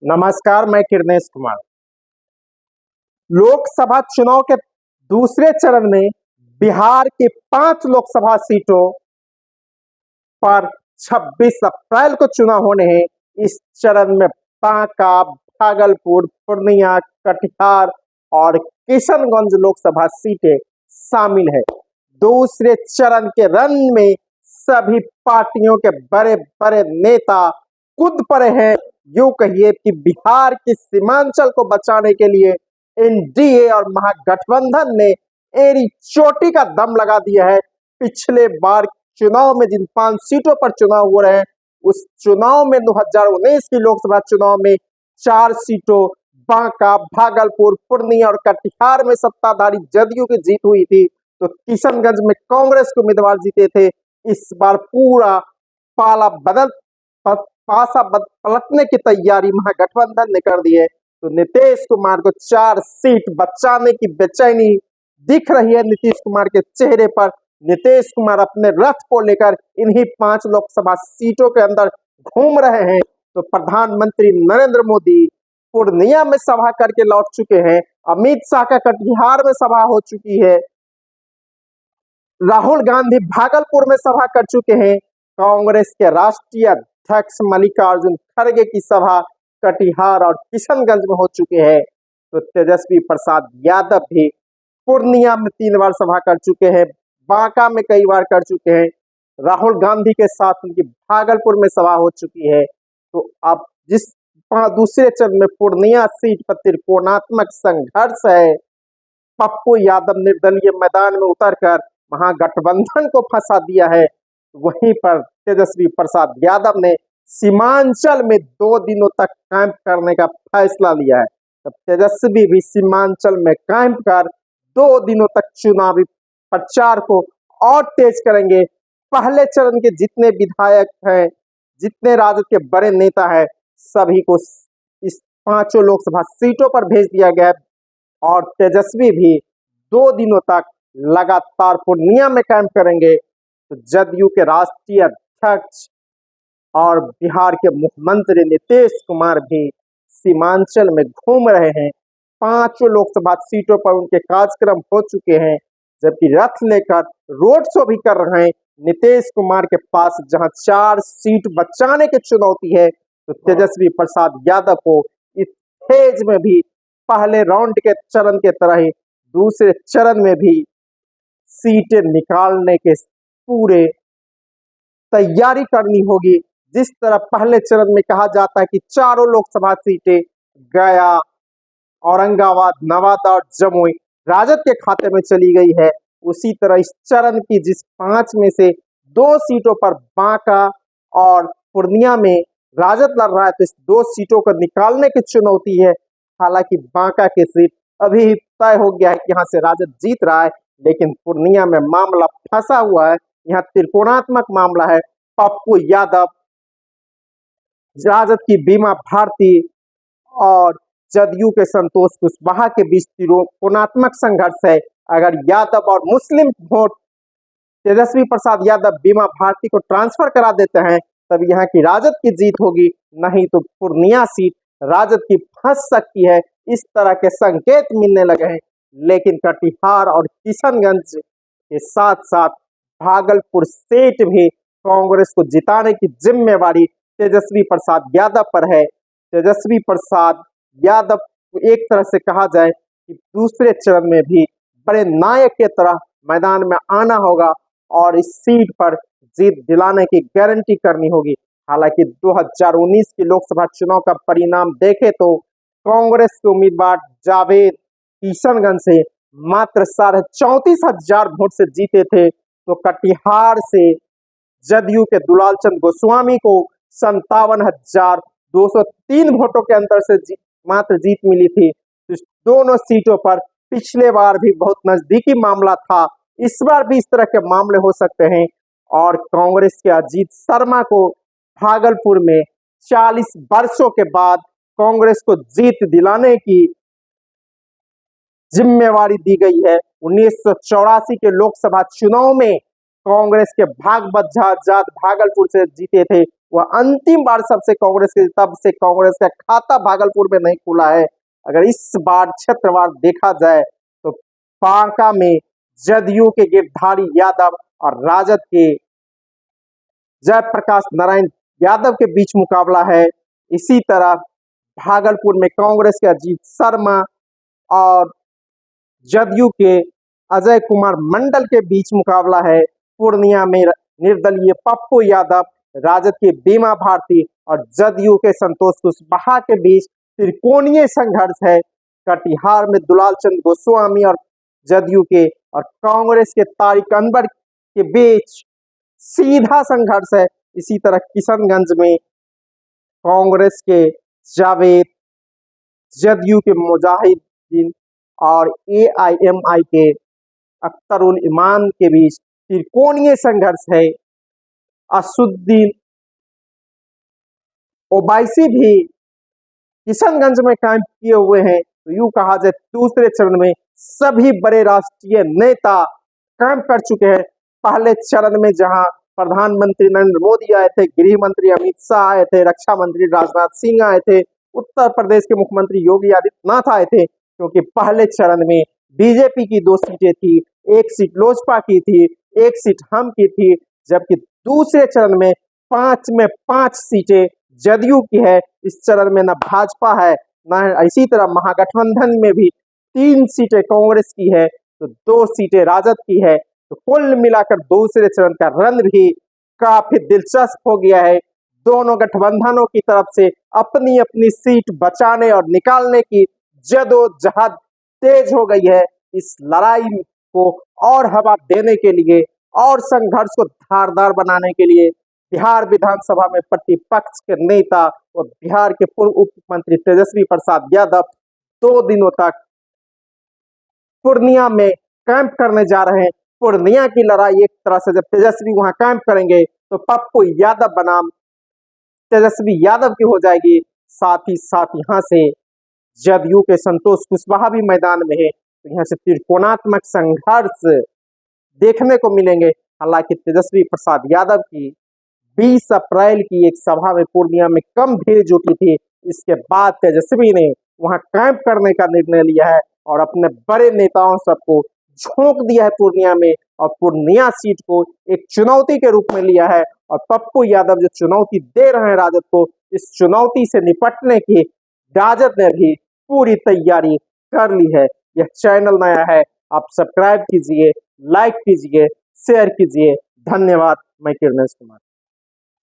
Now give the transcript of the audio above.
नमस्कार, मैं किरनेश कुमार। लोकसभा चुनाव के दूसरे चरण में बिहार की 5 लोकसभा सीटों पर 26 अप्रैल को चुनाव होने हैं। इस चरण में बांका, भागलपुर, पूर्णिया, कटिहार और किशनगंज लोकसभा सीटें शामिल है। दूसरे चरण के रण में सभी पार्टियों के बड़े बड़े नेता कूद पड़े हैं। यूं कहिए कि बिहार की सीमांचल को बचाने के लिए एनडीए और महागठबंधन ने एड़ी चोटी का दम लगा दिया है। पिछले बार चुनाव में जिन 5 सीटों पर चुनाव हो रहे हैं, उस चुनाव में 2019 की लोकसभा चुनाव में 4 सीटों बांका, भागलपुर, पूर्णिया और कटिहार में सत्ताधारी जदयू की जीत हुई थी, तो किशनगंज में कांग्रेस के उम्मीदवार जीते थे। इस बार पूरा पासा पलटने की तैयारी महागठबंधन ने कर दी है। तो नीतीश कुमार को 4 सीट बचाने की बेचैनी दिख रही है नीतीश कुमार के चेहरे पर। नीतीश कुमार अपने रथ को लेकर इन्हीं 5 लोकसभा सीटों के अंदर घूम रहे हैं। तो प्रधानमंत्री नरेंद्र मोदी पूर्णिया में सभा करके लौट चुके हैं। अमित शाह का कटिहार में सभा हो चुकी है। राहुल गांधी भागलपुर में सभा कर चुके हैं। कांग्रेस के राष्ट्रीय अध्यक्ष मल्लिकार्जुन खड़गे की सभा कटिहार और किशनगंज में हो चुके हैं। तो तेजस्वी प्रसाद यादव भी पूर्णिया में 3 बार सभा कर चुके हैं, बांका में कई बार कर चुके हैं। राहुल गांधी के साथ उनकी भागलपुर में सभा हो चुकी है। तो अब दूसरे चरण में पूर्णिया सीट पर त्रिकोणात्मक संघर्ष है। पप्पू यादव निर्दलीय मैदान में उतरकर महागठबंधन को फंसा दिया है। वहीं पर तेजस्वी प्रसाद यादव ने सीमांचल में 2 दिनों तक कैंप करने का फैसला लिया है। तब तेजस्वी भी सीमांचल में कैंप कर 2 दिनों तक चुनावी प्रचार को और तेज करेंगे। पहले चरण के जितने विधायक हैं, जितने राजद के बड़े नेता हैं, सभी को इस 5 लोकसभा सीटों पर भेज दिया गया है। और तेजस्वी भी 2 दिनों तक लगातार पूर्णिया में कैंप करेंगे। तो जदयू के राष्ट्रीय अध्यक्ष और बिहार के मुख्यमंत्री नीतीश कुमार भी सीमांचल में घूम रहे हैं। 5 लोकसभा सीटों पर उनके कार्यक्रम हो चुके हैं, जबकि रथ लेकर रोड शो भी कर रहे हैं। नीतीश कुमार के पास जहां 4 सीट बचाने की चुनौती है, तो तेजस्वी प्रसाद यादव को इस फेज में भी पहले राउंड के चरण के तरह ही दूसरे चरण में भी सीटें निकालने के पूरे तैयारी करनी होगी। जिस तरह पहले चरण में कहा जाता है कि चारों लोकसभा सीटें गया, औरंगाबाद, नवादा और जमुई राजद के खाते में चली गई है, उसी तरह इस चरण की जिस 5 में से 2 सीटों पर बांका और पूर्णिया में राजद लड़ रहा है, तो इस 2 सीटों को निकालने की चुनौती है। हालांकि बांका की सीट अभी तय हो गया है कि यहाँ से राजद जीत रहा है, लेकिन पूर्णिया में मामला फंसा हुआ है। यहाँ त्रिकोणात्मक मामला है। पप्पू यादव, राजद की बीमा भारती और जदयू के संतोष कुशवाहा के बीच त्रिकोणात्मक संघर्ष है। अगर यादव और मुस्लिम वोट तेजस्वी प्रसाद यादव बीमा भारती को ट्रांसफर करा देते हैं, तब यहाँ की राजद की जीत होगी, नहीं तो पूर्णिया सीट राजद की फंस सकती है। इस तरह के संकेत मिलने लगे हैं। लेकिन कटिहार और किशनगंज के साथ साथ भागलपुर सीट भी कांग्रेस को जिताने की जिम्मेवारी तेजस्वी प्रसाद यादव पर है। तेजस्वी प्रसाद यादव एक तरह से कहा जाए कि दूसरे चरण में भी बड़े नायक के तरह मैदान में आना होगा और इस सीट पर जीत दिलाने की गारंटी करनी होगी। हालांकि 2019 की लोकसभा चुनाव का परिणाम देखे तो कांग्रेस के उम्मीदवार जावेद किशनगंज से मात्र 34,500 वोट से जीते थे, तो कटिहार से जदयू के दुलाल चंद गोस्वामी को 57,203 वोटों के अंतर से मात्र जीत मिली थी। इस दोनों सीटों पर पिछले बार भी बहुत नजदीकी मामला था, इस बार भी इस तरह के मामले हो सकते हैं। और कांग्रेस के अजीत शर्मा को भागलपुर में 40 वर्षों के बाद कांग्रेस को जीत दिलाने की जिम्मेवारी दी गई है। 1984 के लोकसभा चुनाव में कांग्रेस के भागवत झा भागलपुर से जीते थे, वह अंतिम बार सबसे कांग्रेस के तब से कांग्रेस का खाता भागलपुर में नहीं खुला है। अगर इस बार क्षेत्रवार देखा जाए तो बांका में जदयू के गिरधारी यादव और राजद के जयप्रकाश नारायण यादव के बीच मुकाबला है। इसी तरह भागलपुर में कांग्रेस के अजीत शर्मा और जदयू के अजय कुमार मंडल के बीच मुकाबला है। पूर्णिया में निर्दलीय पप्पू यादव, राजद के बीमा भारती और जदयू के संतोष कुशवाहा के बीच त्रिकोणीय संघर्ष है। कटिहार में दुलाल चंद गोस्वामी और जदयू के और कांग्रेस के तारिक अनवर के बीच सीधा संघर्ष है। इसी तरह किशनगंज में कांग्रेस के जावेद, जदयू के मुजाहिदीन और एआईएमआई के अख्तरुल ईमान के बीच त्रिकोणीय संघर्ष है। असुद्दीन ओवैसी भी किशनगंज में कायम किए हुए हैं। तो यूं कहा जाए दूसरे चरण में सभी बड़े राष्ट्रीय नेता काम कर चुके हैं। पहले चरण में जहां प्रधानमंत्री नरेंद्र मोदी आए थे, गृह मंत्री अमित शाह आए थे, रक्षा मंत्री राजनाथ सिंह आए थे, उत्तर प्रदेश के मुख्यमंत्री योगी आदित्यनाथ आए थे, क्योंकि पहले चरण में बीजेपी की 2 सीटें थी, 1 सीट लोजपा की थी, 1 सीट हम की थी, जबकि दूसरे चरण में 5 में 5 सीटें जदयू की है। इस चरण में न भाजपा है न, इसी तरह महागठबंधन में भी 3 सीटें कांग्रेस की है तो 2 सीटें राजद की है। तो कुल मिलाकर दूसरे चरण का रण भी काफी दिलचस्प हो गया है। दोनों गठबंधनों की तरफ से अपनी अपनी सीट बचाने और निकालने की जदोजहद तेज हो गई है। इस लड़ाई को और हवा देने के लिए और संघर्ष को धारदार बनाने के लिए बिहार विधानसभा में प्रतिपक्ष के नेता और बिहार के पूर्व उप मुख्यमंत्री तेजस्वी प्रसाद यादव 2 दिनों तक पूर्णिया में कैंप करने जा रहे हैं। पूर्णिया की लड़ाई एक तरह से जब तेजस्वी वहां कैंप करेंगे तो पप्पू यादव बनाम तेजस्वी यादव की हो जाएगी। साथ ही यहाँ से जदयू के संतोष कुशवाहा भी मैदान में है। तो यहाँ से त्रिकोणात्मक संघर्ष देखने को मिलेंगे। हालांकि तेजस्वी प्रसाद यादव की 20 अप्रैल की एक सभा में पूर्णिया में कम भीड़ जुटी थी। इसके बाद तेजस्वी ने वहां कैंप करने का निर्णय लिया है और अपने बड़े नेताओं सबको झोंक दिया है पूर्णिया में, और पूर्णिया सीट को एक चुनौती के रूप में लिया है। और पप्पू यादव जो चुनौती दे रहे हैं राजद को, इस चुनौती से निपटने की राजद ने भी पूरी तैयारी कर ली है। यह चैनल नया है, आप सब्सक्राइब कीजिए, लाइक कीजिए, शेयर कीजिए। धन्यवाद। मैं किरणेश कुमार।